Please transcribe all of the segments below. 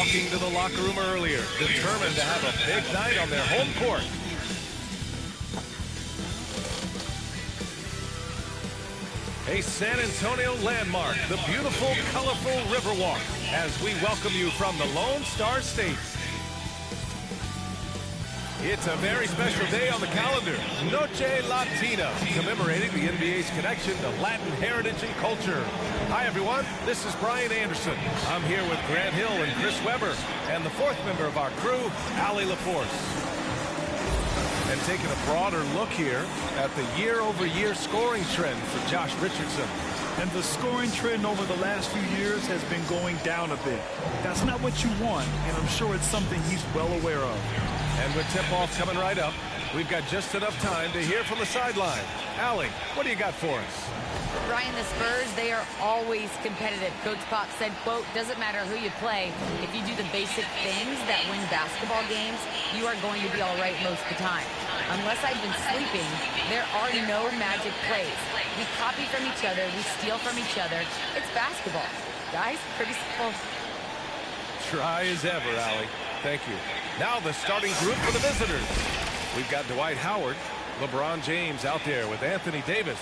walking to the locker room earlier, determined to have a big night on their home court. A San Antonio landmark, the beautiful, colorful Riverwalk, as we welcome you from the Lone Star State. It's a very special day on the calendar, Noche Latina, commemorating the NBA's connection to Latin heritage and culture. Hi, everyone. This is Brian Anderson. I'm here with Grant Hill and Chris Webber, and the fourth member of our crew, Allie LaForce. And taking a broader look here at the year-over-year scoring trend for Josh Richardson. And the scoring trend over the last few years has been going down a bit. That's not what you want, and I'm sure it's something he's well aware of. And with tip-off coming right up, we've got just enough time to hear from the sideline. Allie, what do you got for us? Ryan, the Spurs, they are always competitive. Coach Pop said, quote, doesn't matter who you play. If you do the basic things that win basketball games, you are going to be all right most of the time. Unless I've been sleeping, there are no magic plays. We copy from each other. We steal from each other. It's basketball. Guys, pretty simple. Try as ever, Allie. Thank you. Now the starting group for the visitors. We've got Dwight Howard, LeBron James out there with Anthony Davis.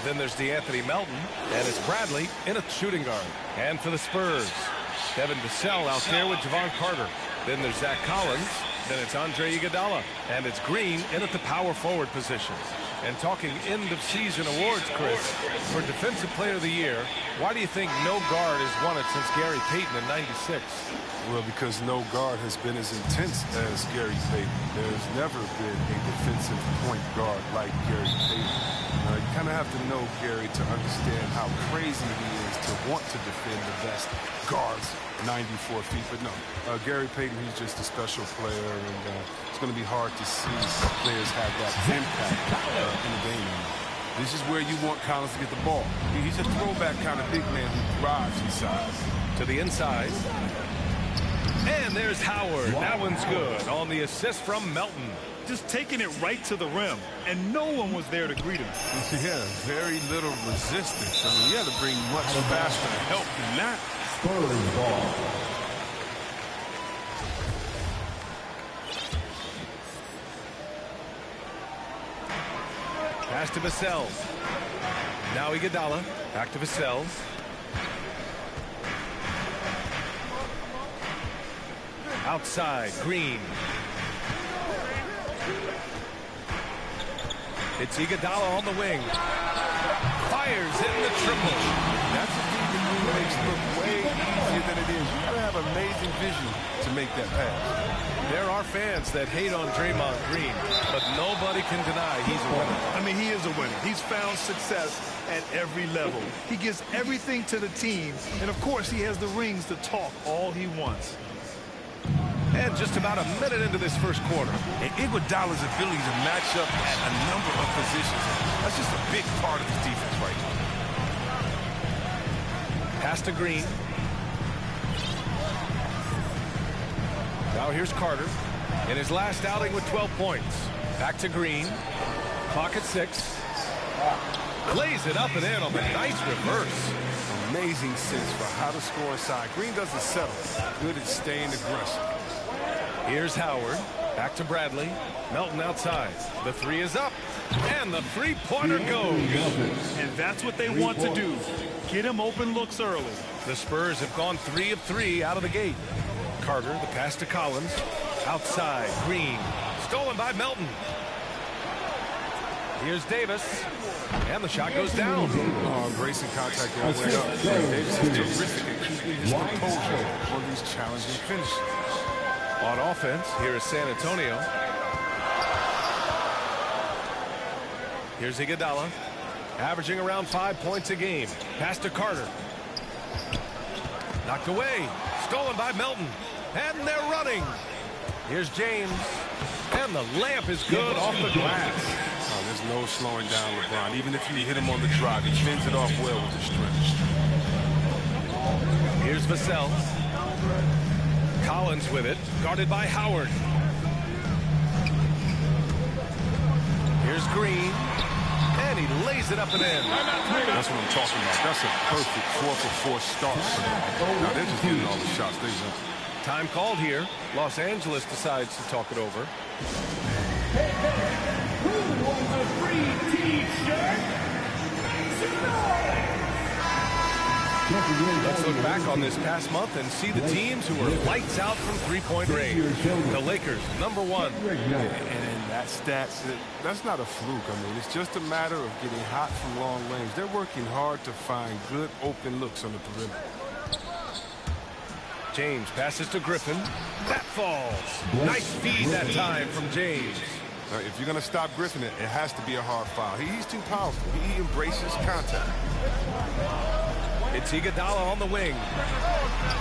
Then there's DeAnthony Melton, and it's Bradley in a shooting guard. And for the Spurs, Devin Vassell out there with Javon Carter. Then there's Zach Collins. Then it's Andre Iguodala. And it's Green in at the power forward position. And talking end-of-season awards, Chris, for Defensive Player of the Year, why do you think no guard has won it since Gary Payton in '96? Well, because no guard has been as intense as Gary Payton. There's never been a defensive point guard like Gary Payton. You kind of have to know Gary to understand how crazy he is to want to defend the best guards 94 feet. But no, Gary Payton, he's just a special player, and it's going to be hard to see players have that impact in the game. This is where you want Collins to get the ball. He's a throwback kind of big man who thrives inside. To the inside. And there's Howard. That one's good on the assist from Melton. Just taking it right to the rim, and no one was there to greet him. Yeah, very little resistance. I mean, you had to bring much faster help than that. Spurs ball. Pass to Vassell. Now Iguodala. Back to Vassell. Outside, Green. It's Iguodala on the wing. Fires in the triple. That's a thing that makes it look way easier than it is. You gotta have amazing vision to make that pass. There are fans that hate on Draymond Green, but nobody can deny he's a winner. I mean, he is a winner. He's found success at every level. He gives everything to the team, and of course, he has the rings to talk all he wants. And just about a minute into this first quarter. And Iguodala's ability to match up at a number of positions, that's just a big part of his defense right now. Pass to Green. Now here's Carter in his last outing with 12 points. Back to Green. Clock at 6. Lays it up and in on the nice reverse. Amazing sense for how to score inside. Green doesn't settle. Good at staying aggressive. Here's Howard. Back to Bradley. Melton outside. The three is up. And the three-pointer goes. And that's what they want to do. Get him open looks early. The Spurs have gone 3 of 3 out of the gate. Carter, the pass to Collins. Outside, Green. Stolen by Melton. Here's Davis. And the shot goes down. Embracing contact all the way up. Davis is terrific at keeping his composure on these challenging finishes. On offense, here is San Antonio. Here's Iguodala, averaging around 5 points a game. Pass to Carter. Knocked away. Stolen by Melton. And they're running. Here's James. And the layup is good off the glass. Oh, there's no slowing down LeBron. Even if you hit him on the drive, he fends it off well with his strength. Here's Vassell. Collins with it, guarded by Howard. Here's Green. And he lays it up and in. That's what I'm talking about. That's a perfect 4-for-4 start for them. Now they're just getting all the shots they want. Time called here. Los Angeles decides to talk it over. Who wants a free T-shirt? Let's look back on this past month and see the teams who were lights out from three-point range. The Lakers, number 1. And that stat, that's not a fluke. I mean, it's just a matter of getting hot from long range. They're working hard to find good open looks on the perimeter. James passes to Griffin. That falls. Nice feed that time from James. Now, if you're going to stop Griffin, it has to be a hard foul. He's too powerful. He embraces contact. It's Iguodala on the wing.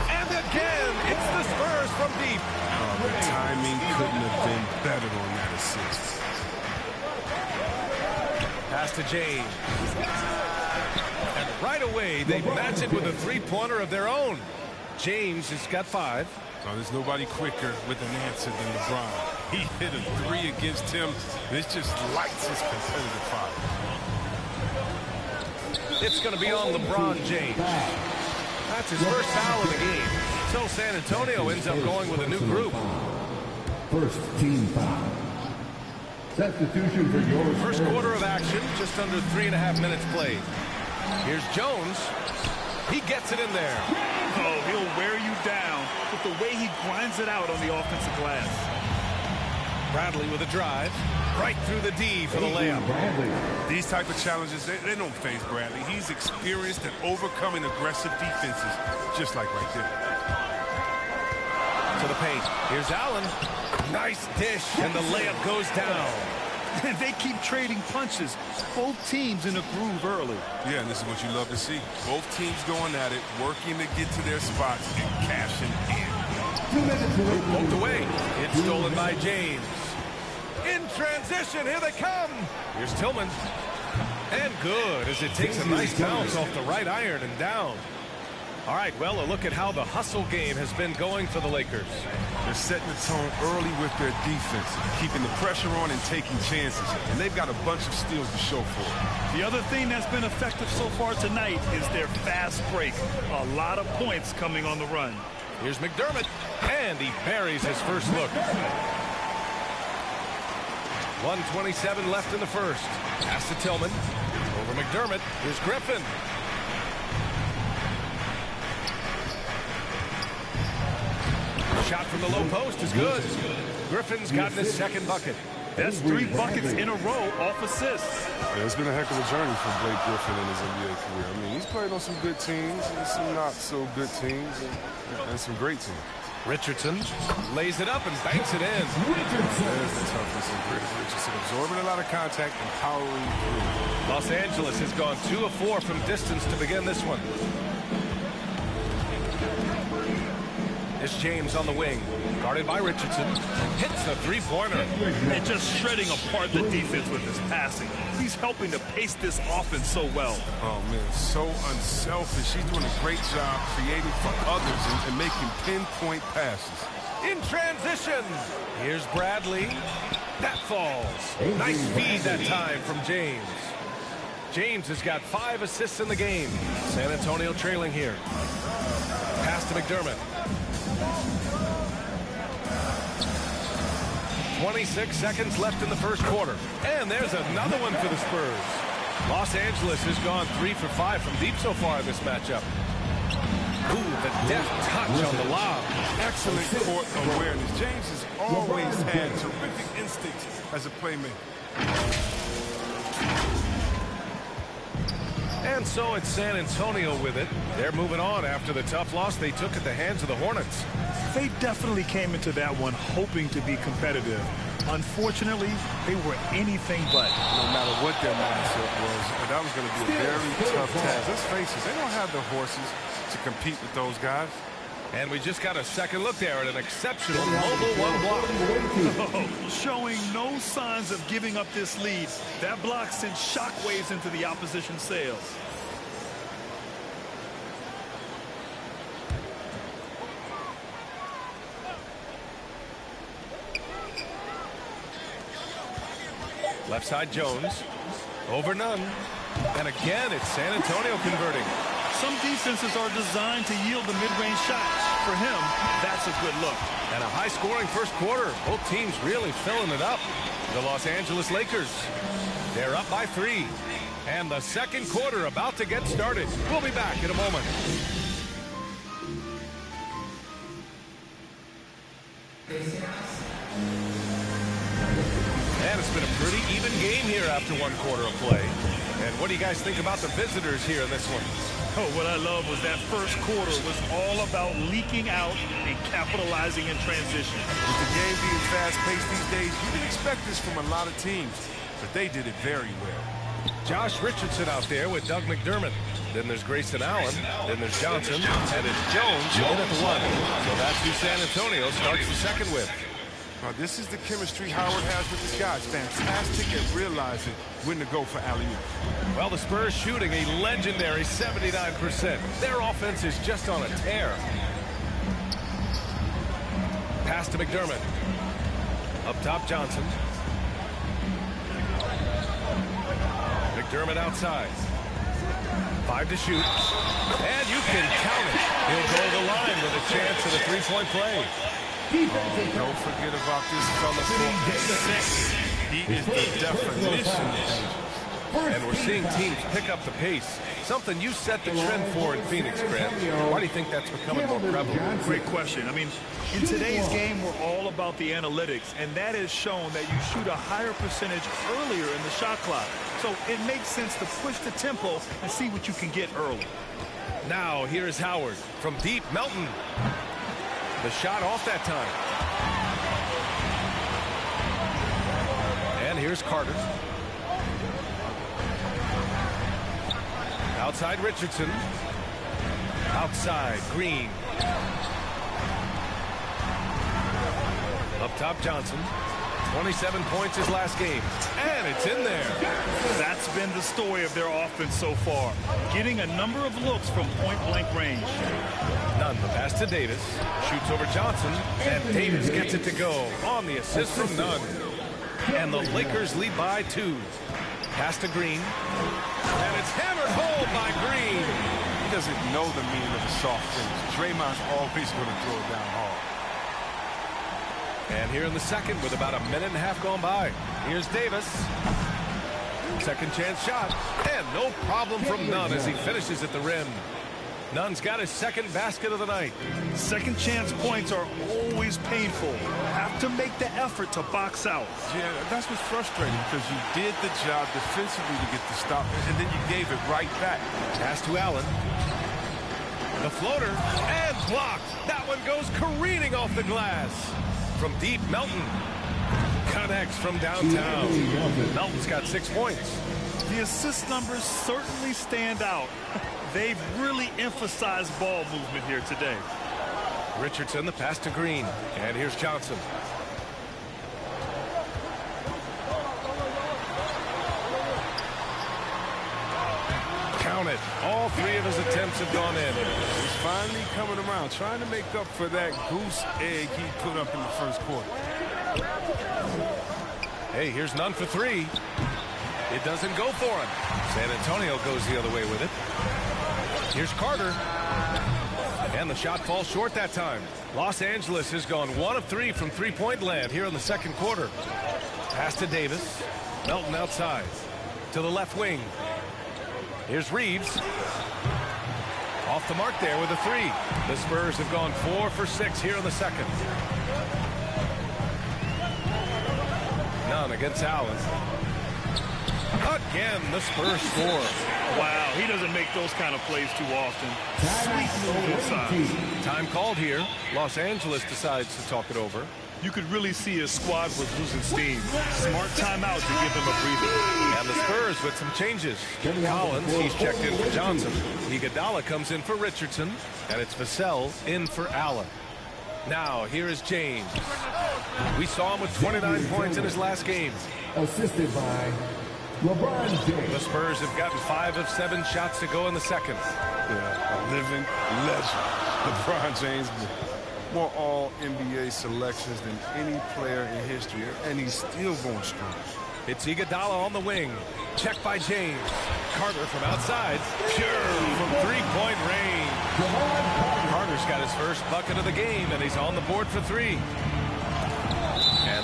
And again, it's the Spurs from deep. Oh, the timing couldn't have been better on that assist. Pass to James. And right away, they match it with a three-pointer of their own. James has got 5. Oh, there's nobody quicker with an answer than LeBron. He hit a 3 against him. This just lights his competitive fire. It's going to be on LeBron James. That's his first foul of the game. So San Antonio ends up going with a new group. First team foul. Substitution for your First quarter of action, just under 3.5 minutes played. Here's Jones. He gets it in there. Oh, he'll wear you down with the way he grinds it out on the offensive glass. Bradley with a drive. Right through the D for the layup. These type of challenges, they don't faze Bradley. He's experienced at overcoming aggressive defenses, just like right there. To the paint. Here's Allen. Nice dish, and the layup goes down. They keep trading punches. Both teams in a groove early. Yeah, and this is what you love to see. Both teams going at it, working to get to their spots and cashing in. Poked away. It's stolen by James. In transition, here they come. Here's Tillman. And good, as it takes a nice bounce off the right iron and down. All right, well, a look at how the hustle game has been going for the Lakers. They're setting the tone early with their defense, keeping the pressure on and taking chances. And they've got a bunch of steals to show for it. The other thing that's been effective so far tonight is their fast break. A lot of points coming on the run. Here's McDermott, and he buries his first look. 1:27 left in the first. Pass to Tillman. Over McDermott. Here's Griffin. Shot from the low post is good. Griffin's gotten his second bucket. That's 3 buckets in a row off assists. Yeah, it's been a heck of a journey for Blake Griffin in his NBA career. I mean, he's played on some good teams and some not so good teams and some great teams. Richardson lays it up and banks it in. There's the toughness and grit of Richardson, absorbing a lot of contact and powering through. Los Angeles has gone 2 of 4 from distance to begin this one. It's James on the wing, guarded by Richardson. Hits a three-pointer. And just shredding apart the defense with his passing. He's helping to pace this offense so well. Oh, man, so unselfish. He's doing a great job creating for others and making pinpoint passes. In transition, here's Bradley. That falls. Nice feed that time from James. James has got 5 assists in the game. San Antonio trailing here. Pass to McDermott. 26 seconds left in the first quarter. And there's another one for the Spurs. Los Angeles has gone 3 for 5 from deep so far in this matchup. Ooh, the deft touch on the lob. Excellent court awareness. James has always had terrific instincts as a playmaker. And so it's San Antonio with it. They're moving on after the tough loss they took at the hands of the Hornets. They definitely came into that one hoping to be competitive. Unfortunately, they were anything but. No matter what their mindset was, that was going to be a very tough task. Let's face it, they don't have the horses to compete with those guys. And we just got a second look there at an exceptional mobile one block. Oh, showing no signs of giving up this lead. That block sent shockwaves into the opposition sails. Left side Jones. Over none. And again, it's San Antonio converting. Some defenses are designed to yield the mid-range shot. for him, that's a good look. And a high-scoring first quarter. Both teams really filling it up. The Los Angeles Lakers, they're up by 3. And the second quarter about to get started. We'll be back in a moment. And it's been a pretty even game here after one quarter of play. And what do you guys think about the visitors here in this one? Oh, what I love was that first quarter was all about leaking out and capitalizing in transition. With the game being fast-paced these days, you can expect this from a lot of teams, but they did it very well. Josh Richardson out there with Doug McDermott. Then there's Grayson Allen. Then there's Johnson. And it's Jones in at the 1. So that's who San Antonio starts the second with. Now, this is the chemistry Howard has with his guys. Fantastic at realizing when to go for alley-oop. Well, the Spurs shooting a legendary 79%. Their offense is just on a tear. Pass to McDermott. Up top, Johnson. McDermott outside. 5 to shoot. And you can count it. He'll go to the line with a chance at a three-point play. Don't forget about this fella for 6. He is the definition. And we're seeing teams pick up the pace. Something you set the trend for in Phoenix, Grant. Why do you think that's becoming more prevalent? Great question. I mean, in today's game, we're all about the analytics, and that has shown that you shoot a higher percentage earlier in the shot clock. So it makes sense to push the tempo and see what you can get early. Now, here's Howard from deep. Melton. The shot off that time. And here's Carter. Outside Richardson. Outside Green. Up top Johnson. 27 points his last game. And it's in there. That's been the story of their offense so far. Getting a number of looks from point-blank range. Nunn, the pass to Davis. Shoots over Johnson. And Davis gets it to go on the assist from Nunn. And the Lakers lead by 2. Pass to Green. And it's hammered home by Green. He doesn't know the meaning of a soft finish. Draymond's always going to throw it down hard. And here in the second with about a minute and a half gone by. Here's Davis. Second chance shot. And no problem from Nunn as he finishes at the rim. Nunn's got his second basket of the night. Second chance points are always painful. Have to make the effort to box out. Yeah, that's what's frustrating because you did the job defensively to get the stop, and then you gave it right back. Pass to Allen. The floater and blocked. That one goes careening off the glass. From deep, Melton connects from downtown. Melton's got 6 points. The assist numbers certainly stand out. They've really emphasized ball movement here today. Richardson, the pass to Green. And here's Johnson. Count it. All 3 of his attempts have gone in. He's finally coming around, trying to make up for that goose egg he put up in the first quarter. Hey, here's Nunn for 3. It doesn't go for him. San Antonio goes the other way with it. Here's Carter. And the shot falls short that time. Los Angeles has gone 1 of 3 from three-point land here in the second quarter. Pass to Davis. Melton outside. To the left wing. Here's Reeves. Off the mark there with a 3. The Spurs have gone 4 for 6 here in the second. Nunn against Allen. Again, the Spurs score. Wow, he doesn't make those kind of plays too often. Sweet move inside. Time called here. Los Angeles decides to talk it over. You could really see his squad was losing steam. Smart timeout to give him a breather. And the Spurs with some changes. Collins, he's checked in for Johnson. Iguodala comes in for Richardson. And it's Vassell in for Allen. Now, here is James. We saw him with 29 points in his last game. Assisted by LeBron James. The Spurs have gotten 5 of 7 shots to go in the second. Yeah, a living legend. LeBron James, more all-NBA selections than any player in history, and he's still going strong. It's Iguodala on the wing. Checked by James. Carter from outside. Pure from three-point range. Carter Lakers got his first bucket of the game, and he's on the board for 3. And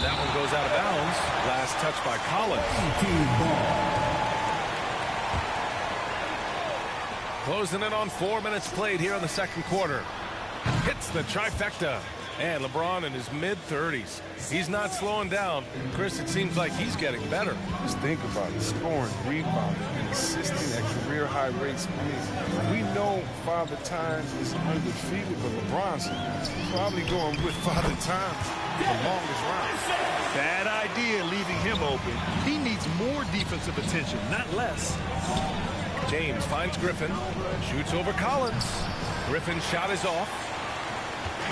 that one goes out of bounds. Last touch by Collins. Closing in on 4 minutes played here in the second quarter. Hits the trifecta. And LeBron in his mid-30s. He's not slowing down. Chris, it seems like he's getting better. Just think about it. Scoring, rebounding, and assisting at career-high rates. I mean, we know Father Time is undefeated, but LeBron's probably going with Father Time for the longest round. Bad idea leaving him open. He needs more defensive attention, not less. James finds Griffin. Shoots over Collins. Griffin's shot is off.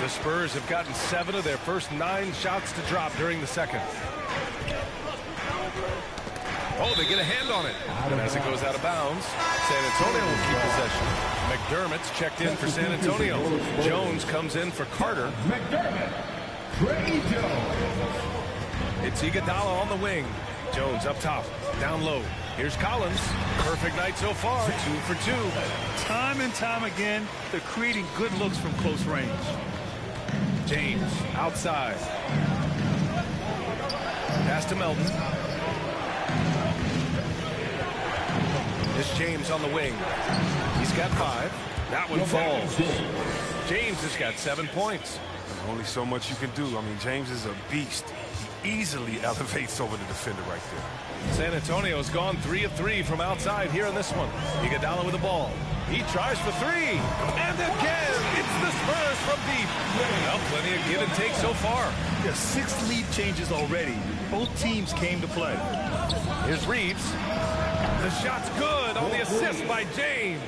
The Spurs have gotten 7 of their first 9 shots to drop during the second. Oh, they get a hand on it. And as it goes out of bounds, San Antonio will keep possession. McDermott's checked in for San Antonio. Jones comes in for Carter. McDermott. Trey Jones. It's Iguodala on the wing. Jones up top. Down low. Here's Collins. Perfect night so far. 2 for 2. Time and time again, they're creating good looks from close range. James outside. Pass to Melton. It's James on the wing. He's got 5. That one falls. James has got 7 points. There's only so much you can do. I mean, James is a beast. He easily elevates over the defender right there. San Antonio's gone 3 of 3 from outside here in this one. Iguodala with the ball. He tries for 3. And again, it's the Spurs from deep. Well, plenty of give and take so far. Yeah, 6 lead changes already. Both teams came to play. Here's Reeves. The shot's good on the assist by James.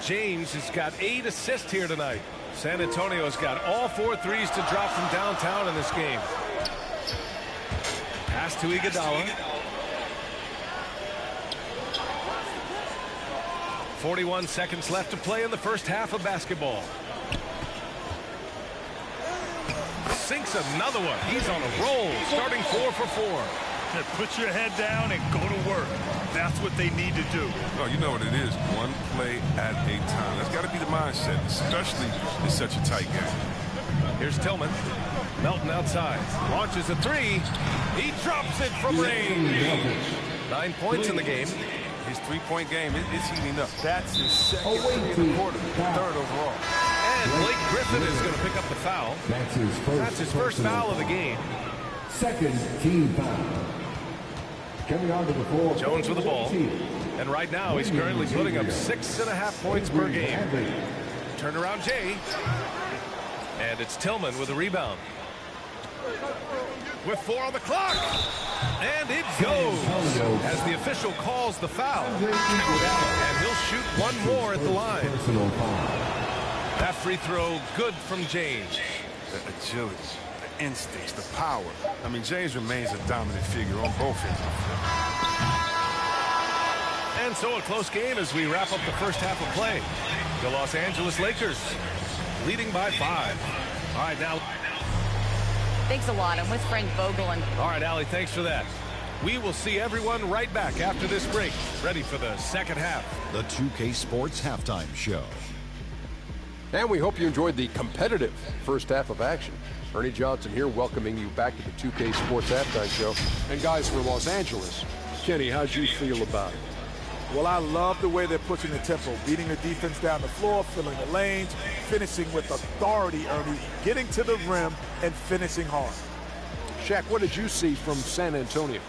James has got 8 assists here tonight. San Antonio's got all 4 threes to drop from downtown in this game. Pass to Iguodala. 41 seconds left to play in the first half of basketball. Sinks another one. He's on a roll, starting 4 for 4. Put your head down and go to work. That's what they need to do. No, you know what it is. One play at a time. That's got to be the mindset, especially in such a tight game. Here's Tillman. Melton outside. Launches a 3. He drops it from range. 9 points in the game. His 3-point game is heating up. That's his second in the quarter, 3rd overall. And Blake Griffin is going to pick up the foul. That's his first foul of the game. Second team foul. Coming onto the floor. Jones with the ball. And right now he's currently putting up 6.5 points per game. Turnaround Jay. And it's Tillman with a rebound. With 4 on the clock. And it goes as the official calls the foul. And he'll shoot 1 more at the line. That free throw good from James. The agility, the instincts, the power. I mean, James remains a dominant figure on both ends. And so a close game as we wrap up the first half of play. The Los Angeles Lakers leading by 5. All right, now. Thanks a lot. I'm with Frank Vogel. And all right, Allie, thanks for that. We will see everyone right back after this break, ready for the second half. The 2K Sports Halftime Show. And we hope you enjoyed the competitive first half of action. Ernie Johnson here, welcoming you back to the 2K Sports Halftime Show. And guys, for Los Angeles, Kenny, how'd you feel about it? Well, I love the way they're pushing the tempo, beating the defense down the floor, filling the lanes, finishing with authority, Ernie, getting to the rim and finishing hard. Shaq, what did you see from San Antonio?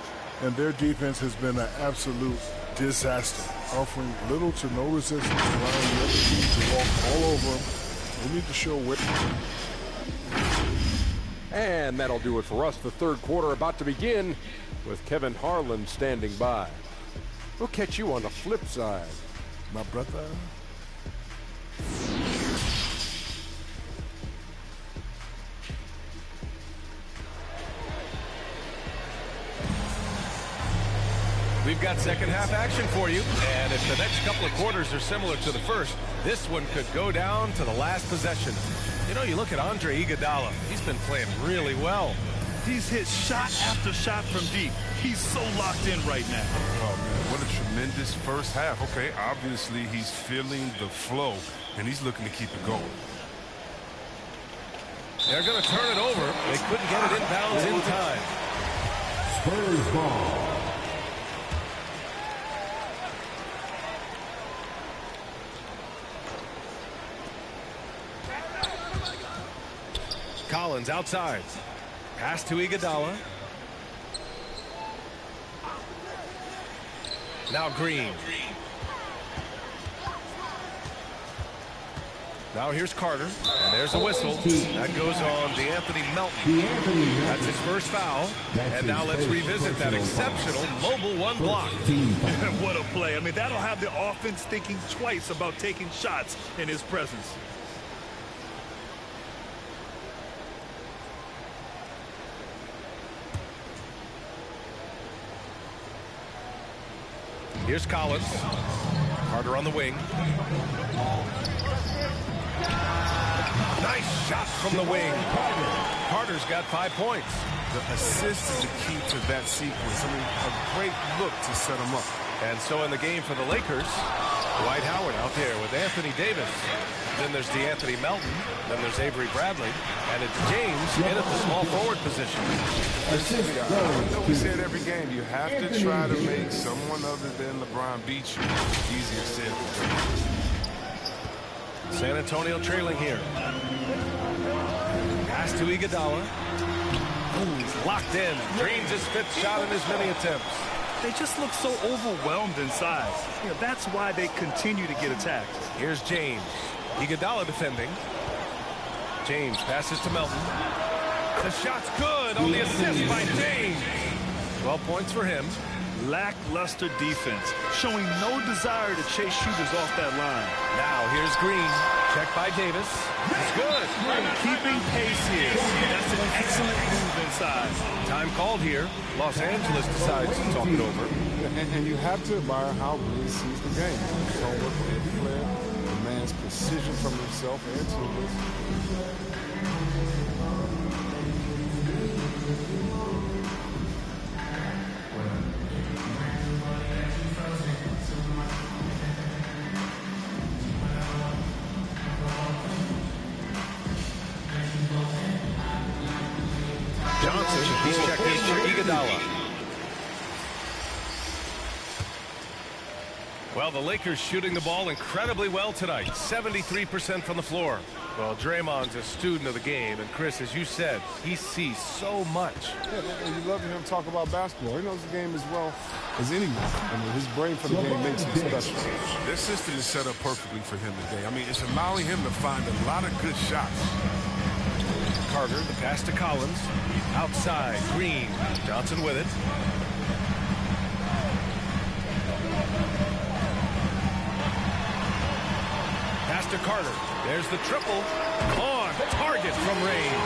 And their defense has been an absolute disaster, offering little to no resistance, allowing the other team to walk all over them. They need to show wit. And that'll do it for us. The third quarter about to begin with Kevin Harlan standing by. We'll catch you on the flip side, my brother. We've got second half action for you. And if the next couple of quarters are similar to the first, this one could go down to the last possession. You know, you look at Andre Iguodala. He's been playing really well. He's hit shot after shot from deep. He's so locked in right now. Oh, man, what a tremendous first half. Okay, obviously he's feeling the flow, and he's looking to keep it going. They're going to turn it over. They couldn't get it inbounds in time. Spurs ball. Collins outside. Pass to Iguodala. Now Green. Now here's Carter, and there's a whistle. That goes on D'Anthony Melton. That's his first foul. And now let's revisit that exceptional mobile one block. What a play. I mean, that'll have the offense thinking twice about taking shots in his presence. Here's Collins. Carter on the wing. Nice shot from the wing. Carter's got 5 points. The assist is the key to that sequence. I mean, a great look to set him up. And so in the game for the Lakers, Dwight Howard out there with Anthony Davis. Then there's D'Anthony Melton. Then there's Avery Bradley. And it's James in at the small forward position. I know we say it every game. You have to try to make someone other than LeBron beat you. Easier said than done. San Antonio trailing here. Pass to Iguodala. Ooh, he's locked in. Dreams his 5th shot in as many attempts. They just look so overwhelmed in size. You know, that's why they continue to get attacked. Here's James. Iguodala defending. James passes to Melton. The shot's good on the assist by James. 12 points for him. Lackluster defense, showing no desire to chase shooters off that line. Now here's Green. Check by Davis. It's good. Keeping pace here. That's an excellent move inside. Time called here. Los Angeles decides to talk it over. And you have to admire how Green sees the game. He's going to work with every player, demands precision from himself and teammates. Johnson, he's checked in for Iguodala. Well, the Lakers shooting the ball incredibly well tonight. 73% from the floor. Well, Draymond's a student of the game, and Chris, as you said, he sees so much. Yeah, you love to hear him talk about basketball. He knows the game as well as anyone. I mean, his brain for the game makes him special. This system is set up perfectly for him today. I mean, it's allowing him to find a lot of good shots. Carter, the pass to Collins. Outside, Green. Johnson with it. Pass to Carter. There's the triple. On target from range.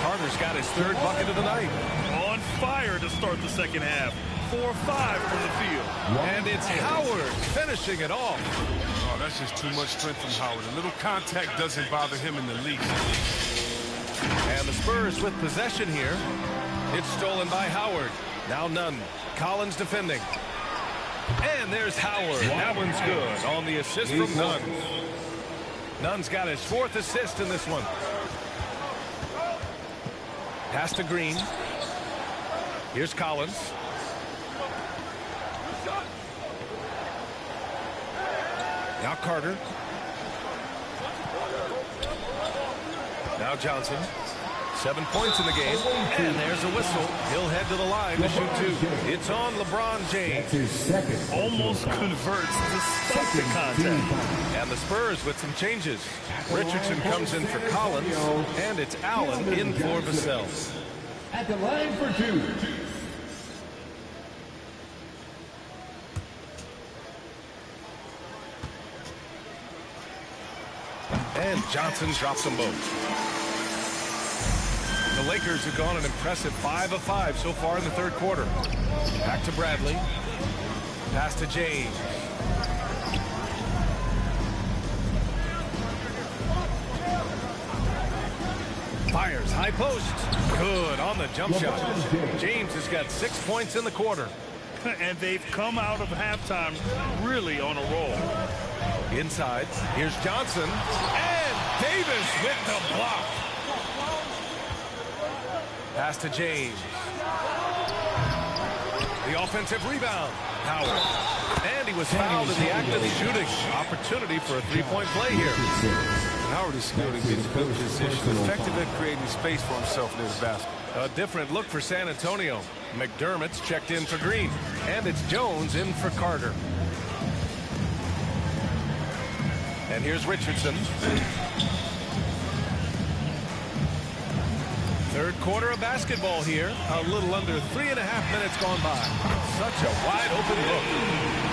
Carter's got his 3rd bucket of the night. On fire to start the second half. 4-5 from the field. And it's Howard finishing it off. Oh, that's just too much strength from Howard. A little contact doesn't bother him in the least. And the Spurs with possession here. It's stolen by Howard. Now Nunn. Collins defending. And there's Howard. That one's good on the assist from Nunn. Nunn's got his 4th assist in this one. Pass to Green. Here's Collins. Now Carter. Now Johnson. 7 points in the game. And there's a whistle. He'll head to the line to shoot 2. It's on LeBron James. Almost converts despite the contact. And the Spurs with some changes. Richardson comes in for Collins. And it's Allen in for Vassell. At the line for 2. And Johnson drops them both. The Lakers have gone an impressive 5 of 5 so far in the 3rd quarter. Back to Bradley. Pass to James. Fires high post. Good on the jump shot. James has got 6 points in the quarter. And they've come out of halftime really on a roll. Inside, here's Johnson. And Davis with the block. Pass to James. The offensive rebound. Howard. And he was fouled in the act of shooting. Opportunity for a three-point play here. Howard is skilled in getting good position, effective at creating space for himself near the basket. A different look for San Antonio. McDermott's checked in for Green. And it's Jones in for Carter. And here's Richardson. Third quarter of basketball here. A little under 3.5 minutes gone by. Such a wide open look.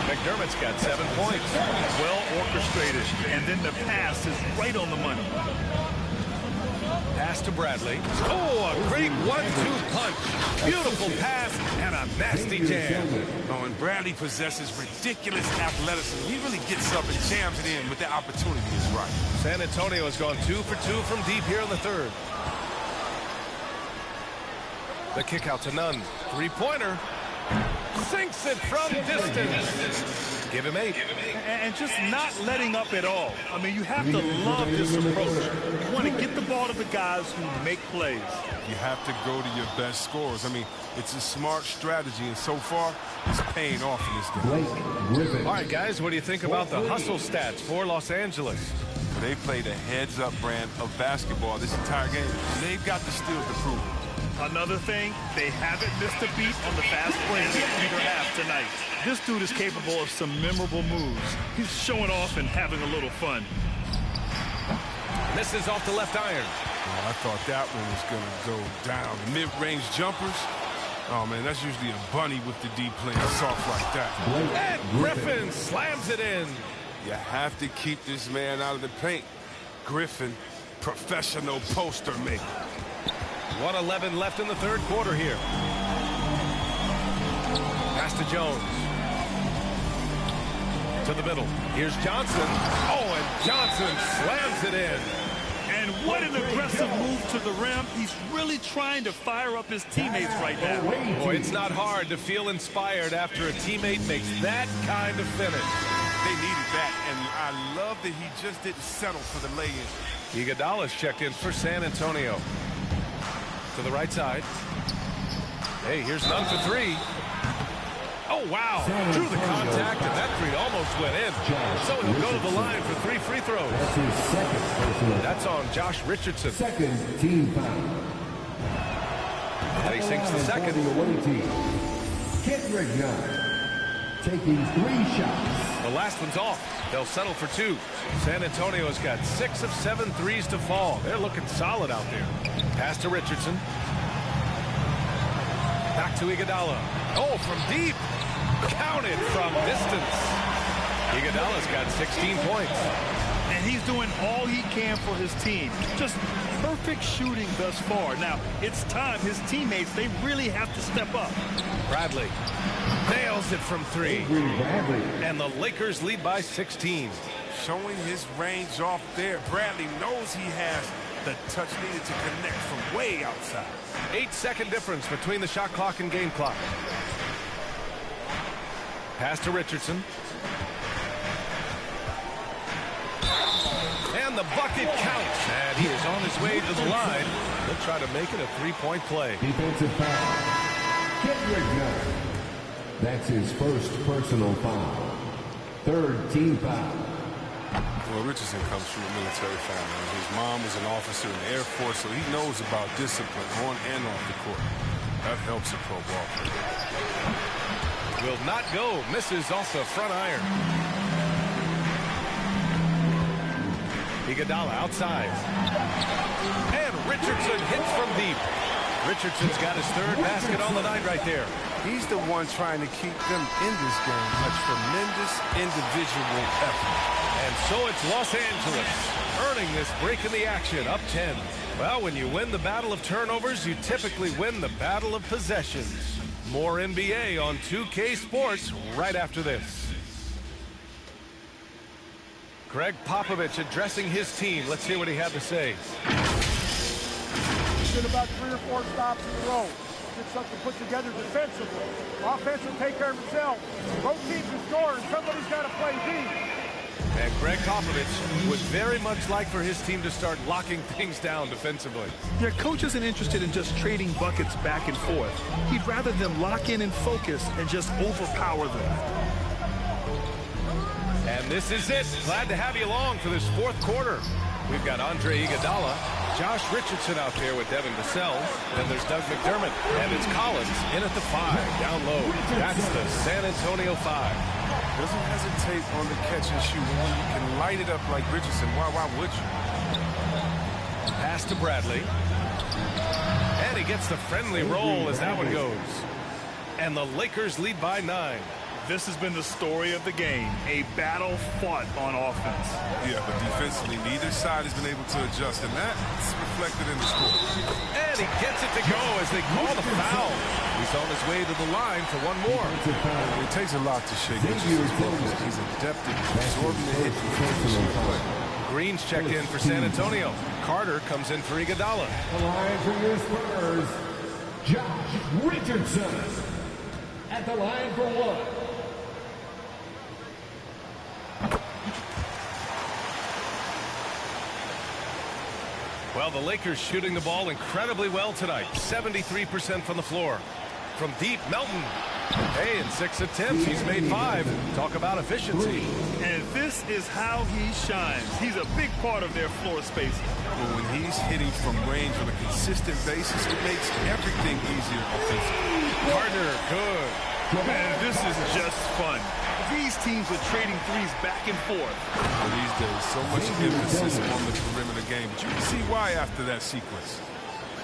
McDermott's got 7 points. Well orchestrated. And then the pass is right on the money. Pass to Bradley. Oh, a great 1-2 punch. Beautiful pass and a nasty jam. Oh, and Bradley possesses ridiculous athleticism. He really gets up and jams it in when the opportunity is right. San Antonio has gone 2 for 2 from deep here in the third. The kick out to Nunn. Three-pointer. Sinks it from distance. Give him 8. And just not letting up at all. I mean, you have to love this approach. You want to get the ball to the guys who make plays. You have to go to your best scorers. I mean, it's a smart strategy, and so far, it's paying off in this game. All right, guys, what do you think about the hustle stats for Los Angeles? They played a heads-up brand of basketball this entire game. They've got the steals to prove it. Another thing, they haven't missed a beat on the fast break either half tonight. This dude is capable of some memorable moves. He's showing off and having a little fun. Misses off the left iron. Oh, I thought that one was going to go down. The mid-range jumpers. Oh, man, that's usually a bunny with the deep playing soft like that. And Griffin slams it in. You have to keep this man out of the paint. Griffin, professional poster maker. 1:11 left in the third quarter here. Pass to Jones. To the middle. Here's Johnson. Oh, and Johnson slams it in. And what an aggressive move to the rim. He's really trying to fire up his teammates right now. Boy, it's not hard to feel inspired after a teammate makes that kind of finish. They needed that, and I love that he just didn't settle for the lay-in. Iguodala's checked in for San Antonio. To the right side. Hey, here's Nunn for 3. Oh, wow. Drew the contact, and that 3 almost went in. So he'll go to the line for 3 free throws. That's his second personal. That's on Josh Richardson. Second team foul. And he sinks the second. For the away team. Kendrick Nunn taking 3 shots. The last one's off. They'll settle for 2. San Antonio's got 6 of 7 threes to fall. They're looking solid out there. Pass to Richardson. Back to Iguodala. Oh, from deep. Counted from distance. Iguodala's got 16 points. And he's doing all he can for his team. Just perfect shooting thus far. Now, it's time. His teammates, they really have to step up. Bradley nails it from 3. And the Lakers lead by 16. Showing his range off there. Bradley knows he has the touch needed to connect from way outside. 8-second difference between the shot clock and game clock. Pass to Richardson. And the bucket counts. And he is on his way to the line. He'll try to make it a 3-point play. Defensive foul. Kendrick Nunn. That's his first personal foul. Third team foul. Well, Richardson comes from a military family. His mom was an officer in the Air Force, so he knows about discipline on and off the court. That helps a pro ball player. Will not go. Misses off the front iron. Iguodala outside. And Richardson hits from deep. Richardson's got his 3rd basket on the night right there. He's the one trying to keep them in this game. A tremendous individual effort. And so it's Los Angeles earning this break in the action, up 10. Well, when you win the battle of turnovers, you typically win the battle of possessions. More NBA on 2K Sports right after this. Greg Popovich addressing his team. Let's hear what he had to say. Did about 3 or 4 stops in a row. Get something put together defensively. Offense will take care of itself. Both teams will score, and somebody's got to play D. And Greg Popovich would very much like for his team to start locking things down defensively. Their coach isn't interested in just trading buckets back and forth. He'd rather them lock in and focus and just overpower them. And this is it. Glad to have you along for this fourth quarter. We've got Andre Iguodala, Josh Richardson out there with Devin Vassell. Then there's Doug McDermott. And it's Collins in at the 5, down low. That's the San Antonio 5. Doesn't hesitate on the catch and shoot. When you can light it up like Richardson, why would you? Pass to Bradley. And he gets the friendly roll as that one goes. And the Lakers lead by 9. This has been the story of the game, a battle fought on offense. Yeah, but defensively, neither side has been able to adjust, and that's reflected in the score. And he gets it to go as they call the foul. He's on his way to the line for one more. It takes a lot to shake Richardson's focus. He's adept at absorbing the hit and finishing the play. Green's checked in for San Antonio. Carter comes in for Iguodala. The line for your Spurs, Josh Richardson. At the line for 1. Well, the Lakers shooting the ball incredibly well tonight. 73% from the floor. From deep, Melton. Hey, in 6 attempts, he's made 5. Talk about efficiency. And this is how he shines. He's a big part of their floor spacing. But when he's hitting from range on a consistent basis, it makes everything easier offensively. Carter, good. Man, this is just fun. These teams are trading threes back and forth. Well, these days, so much emphasis on the perimeter game, but you can see why after that sequence.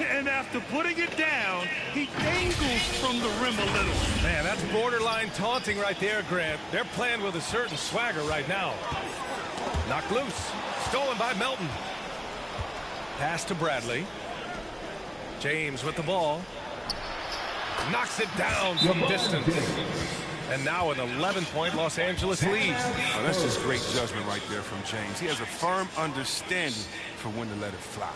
And after putting it down, he dangles from the rim a little. Man, that's borderline taunting right there, Grant. They're playing with a certain swagger right now. Knocked loose. Stolen by Melton. Pass to Bradley. James with the ball. Knocks it down from distance. And now an 11-point Los Angeles lead. Oh, that's just great judgment right there from James. He has a firm understanding for when to let it fly.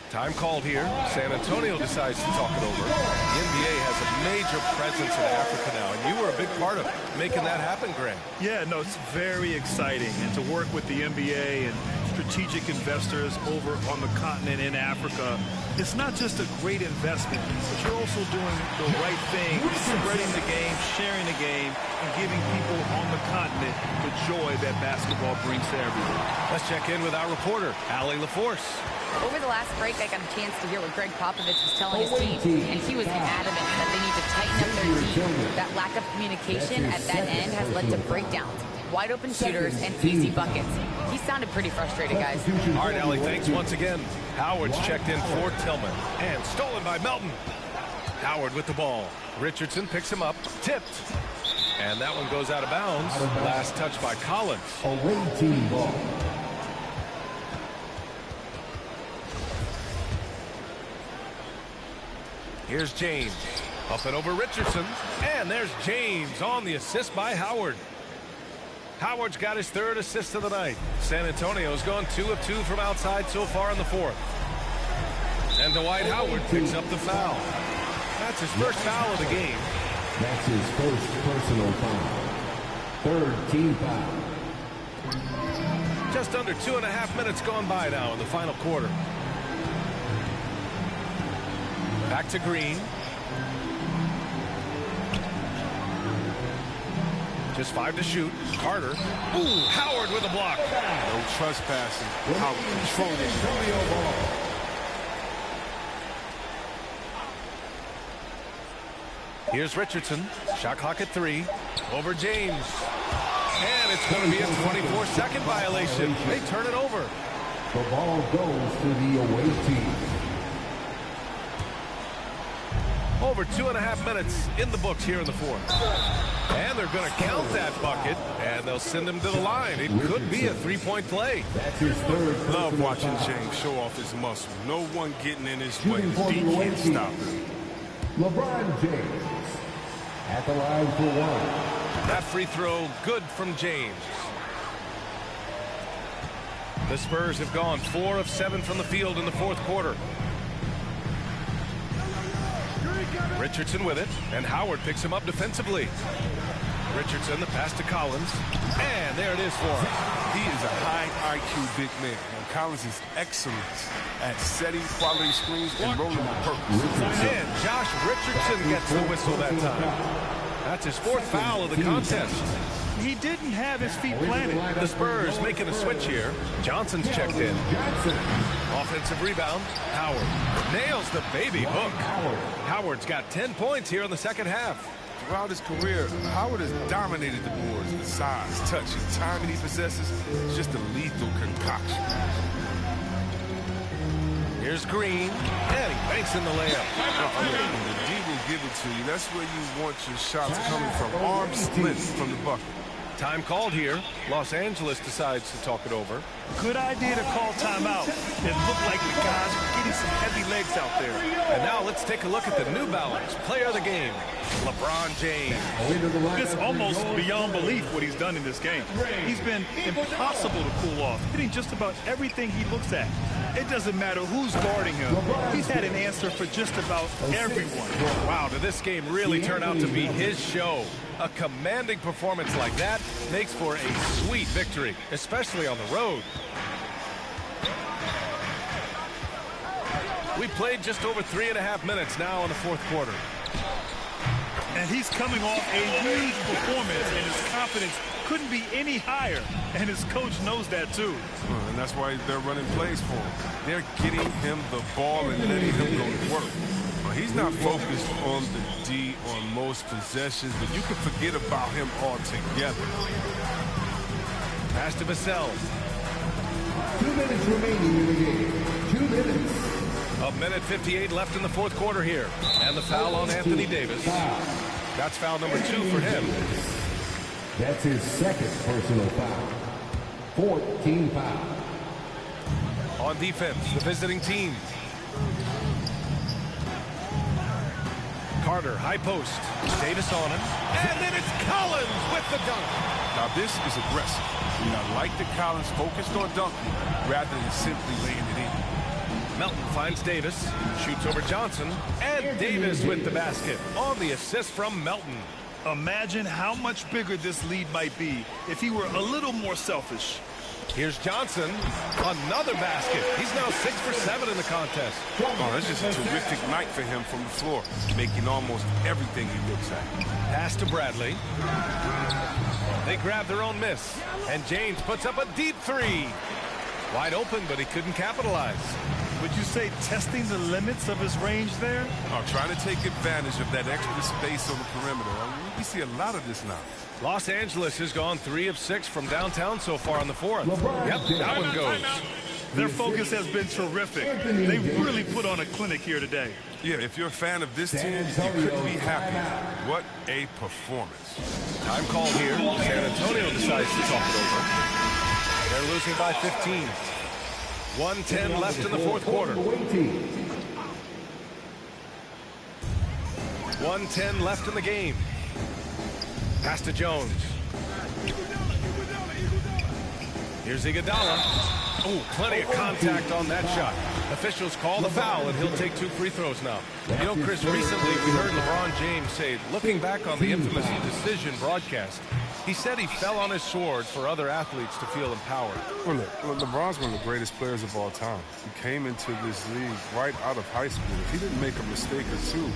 Time called here. San Antonio decides to talk it over. The NBA has a major presence in Africa now, and you were a big part of making that happen, Grant. Yeah, no, it's very exciting. And to work with the NBA and strategic investors over on the continent in Africa, it's not just a great investment, but you're also doing the right thing, spreading the game, sharing the game, and giving people on the continent the joy that basketball brings to everyone. Let's check in with our reporter, Allie LaForce. Over the last break, I got a chance to hear what Greg Popovich was telling his team, and he was adamant that they need to tighten up their team. That lack of communication at that end has led to breakdowns, wide open shooters, and easy buckets. He sounded pretty frustrated, guys. All right, Allie, thanks once again. Howard's checked in for Tillman, and stolen by Melton. Howard with the ball. Richardson picks him up, tipped. And that one goes out of bounds. Last touch by Collins. Away team ball. Here's James. Up and over Richardson. And there's James on the assist by Howard. Howard's got his 3rd assist of the night. San Antonio's gone 2 of 2 from outside so far in the 4th. And Dwight Howard picks up the foul. That's his first foul of the game. That's his first personal foul. 3rd team foul. Just under 2.5 minutes gone by now in the final quarter. Back to Green. Just 5 to shoot. Carter. Ooh, Howard with a block. No trespassing. Howard controlling the ball. Here's Richardson. Shot clock at 3. Over James. And it's going to be a 24-second violation. They turn it over. The ball goes to the away team. Over 2.5 minutes in the books here in the 4th. And they're going to count that bucket, and they'll send him to the line. It could be a 3-point play. That's his 3rd. Love watching James show off his muscle. No one getting in his way. He can't stop him. LeBron James at the line for 1. That free throw good from James. The Spurs have gone 4 of 7 from the field in the 4th quarter. Richardson with it, and Howard picks him up defensively. Richardson, the pass to Collins, and there it is for him. He is a high IQ big man, and Collins is excellent at setting quality screens and rolling with purpose. And Josh Richardson gets the whistle that time. That's his fourth foul of the contest. He didn't have his feet planted. The Spurs making a switch here. Johnson's checked in. Offensive rebound. Howard nails the baby hook. Howard's got 10 points here in the second half. Throughout his career, Howard has dominated the boards with size, touch, and timing he possesses. It's just a lethal concoction. Here's Green, and he banks in the layup. The D will give it to you. That's where you want your shots coming from. Arm split from the bucket. Time called here. Los Angeles decides to talk it over. Good idea to call timeout. It looked like the guys were getting some heavy legs out there. And now let's take a look at the New Balance player of the game, LeBron James. It's almost beyond belief what he's done in this game. He's been impossible to cool off, hitting just about everything he looks at. It doesn't matter who's guarding him. He's had an answer for just about everyone. Wow, did this game really turn out to be his show? A commanding performance like that makes for a sweet victory, especially on the road. We played just over 3.5 minutes now in the fourth quarter. And he's coming off a huge performance, and his confidence couldn't be any higher. And his coach knows that, too. And that's why they're running plays for him. They're getting him the ball and letting him go to work. He's not focused on the D on most possessions, but you can forget about him altogether. Pass to Vassell. 2 minutes remaining in the game. 2 minutes. A minute 58 left in the fourth quarter here. And the foul on Anthony Davis. That's foul number 2 for him. That's his second personal foul. 14 foul. On defense, the visiting team. Carter, high post. Davis on him. And then it's Collins with the dunk. Now this is aggressive. I like that Collins focused on dunking rather than simply laying it in. Melton finds Davis, shoots over Johnson, and Davis with the basket on the assist from Melton. Imagine how much bigger this lead might be if he were a little more selfish. Here's Johnson, another basket. He's now 6 for 7 in the contest. Oh, that's just a terrific night for him from the floor, making almost everything he looks at. Pass to Bradley. They grab their own miss, and James puts up a deep 3. Wide open, but he couldn't capitalize. Would you say testing the limits of his range there? Oh, trying to take advantage of that extra space on the perimeter. We see a lot of this now. Los Angeles has gone 3 of 6 from downtown so far in the fourth. Yep, that one goes. Their focus has been terrific. They really put on a clinic here today. Yeah, if you're a fan of this team, you couldn't be happy. What a performance. Time call here. San Antonio decides to talk it over. They're losing by 15. 1:10 left in the fourth quarter. 1:10 left in the game. Pass to Jones. Here's Iguodala. Oh, plenty of contact on that shot. Officials call the foul, and he'll take 2 free throws now. You know, Chris, recently we heard LeBron James say, looking back on the infamous decision broadcast, he said he fell on his sword for other athletes to feel empowered. Well, look, LeBron's one of the greatest players of all time. He came into this league right out of high school. If he didn't make a mistake or two,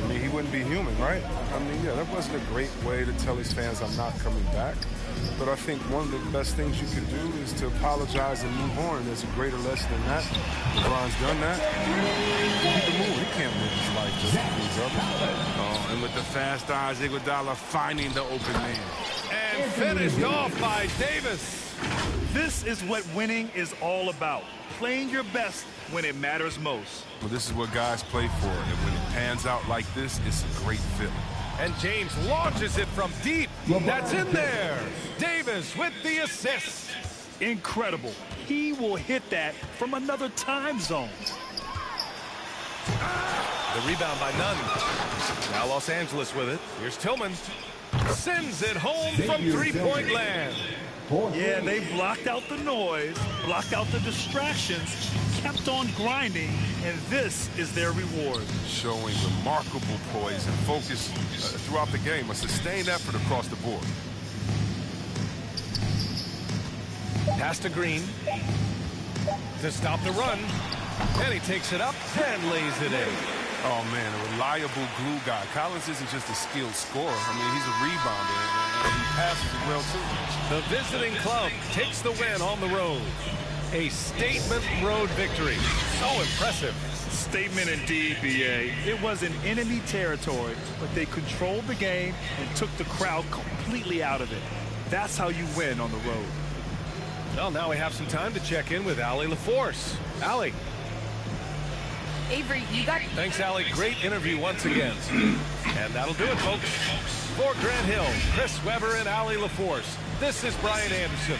I mean, he wouldn't be human, right? I mean, yeah, that wasn't a great way to tell his fans I'm not coming back. But I think one of the best things you can do is to apologize and move on. There's a greater lesson than that. LeBron's done that. Keep it moving. He can't live his life just to please others. Oh, and with the fast eyes, Iguodala finding the open man. And finished off by Davis. This is what winning is all about. Playing your best when it matters most. Well, this is what guys play for. And when it pans out like this, it's a great feeling. And James launches it from deep. That's in there. Davis with the assist. Incredible. He will hit that from another time zone. The rebound by Nunn. Now Los Angeles with it. Here's Tillman. Sends it home from three-point land. Yeah, they blocked out the noise, blocked out the distractions, kept on grinding, and this is their reward. Showing remarkable poise and focus throughout the game, a sustained effort across the board. Pass to Green. To stop the run. And he takes it up and lays it in. Oh, man, a reliable glue guy. Collins isn't just a skilled scorer. I mean, he's a rebounder, and he passes it well, too. The visiting club takes the win on the road. A statement road victory. So impressive. Statement indeed, B.A. It was in enemy territory, but they controlled the game and took the crowd completely out of it. That's how you win on the road. Well, now we have some time to check in with Allie LaForce. Allie. Avery, you got... Thanks, Allie. Great interview once again. And that'll do it, folks. For Grant Hill, Chris Webber, and Allie LaForce, this is Brian Anderson.